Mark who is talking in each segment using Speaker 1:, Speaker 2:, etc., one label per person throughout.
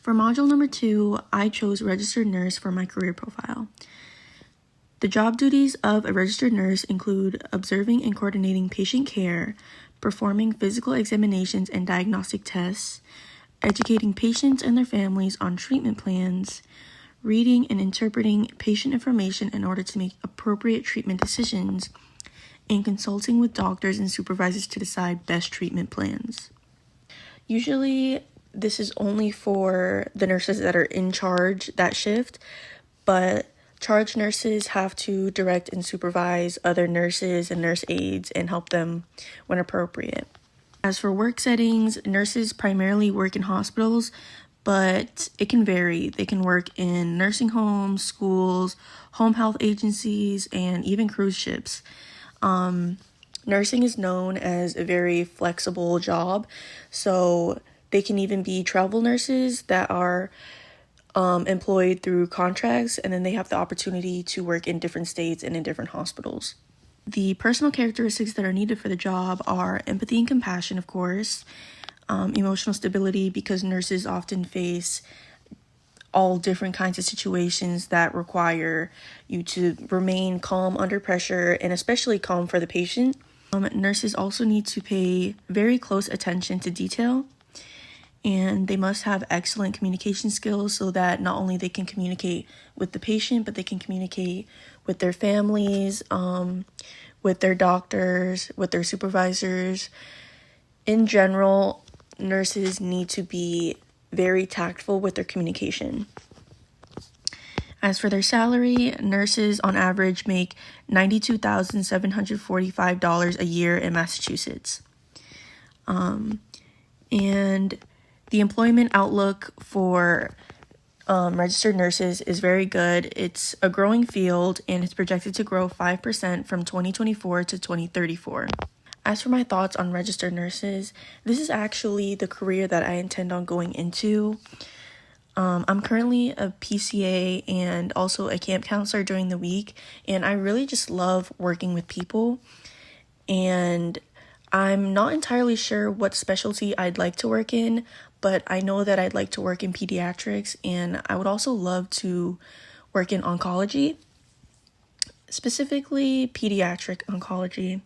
Speaker 1: For module number 2, I chose registered nurse for my career profile. The job duties of a registered nurse include observing and coordinating patient care, performing physical examinations and diagnostic tests, educating patients and their families on treatment plans, reading and interpreting patient information in order to make appropriate treatment decisions, and consulting with doctors and supervisors to decide best treatment plans. Usually, this is only for the nurses that are in charge that shift, but charge nurses have to direct and supervise other nurses and nurse aides and help them when appropriate. As for work settings, nurses primarily work in hospitals, but it can vary. They can work in nursing homes, schools, home health agencies, and even cruise ships. Nursing is known as a very flexible job, so they can even be travel nurses that are employed through contracts, and then they have the opportunity to work in different states and in different hospitals. The personal characteristics that are needed for the job are empathy and compassion, of course, emotional stability, because nurses often face all different kinds of situations that require you to remain calm under pressure, and especially calm for the patient. Nurses also need to pay very close attention to detail, and they must have excellent communication skills so that not only they can communicate with the patient, but they can communicate with their families, with their doctors, with their supervisors. In general, nurses need to be very tactful with their communication. As for their salary, nurses on average make $92,745 a year in Massachusetts. And the employment outlook for registered nurses is very good. It's a growing field, and it's projected to grow 5% from 2024 to 2034. As for my thoughts on registered nurses, this is actually the career that I intend on going into. I'm currently a PCA and also a camp counselor during the week, and I really just love working with people. And I'm not entirely sure what specialty I'd like to work in, but I know that I'd like to work in pediatrics, and I would also love to work in oncology, specifically pediatric oncology.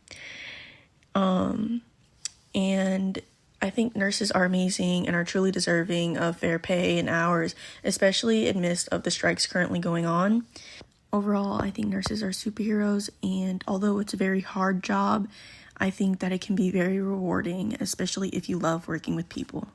Speaker 1: And I think nurses are amazing and are truly deserving of fair pay and hours, especially in midst of the strikes currently going on. Overall, I think nurses are superheroes, and although it's a very hard job, I think that it can be very rewarding, especially if you love working with people.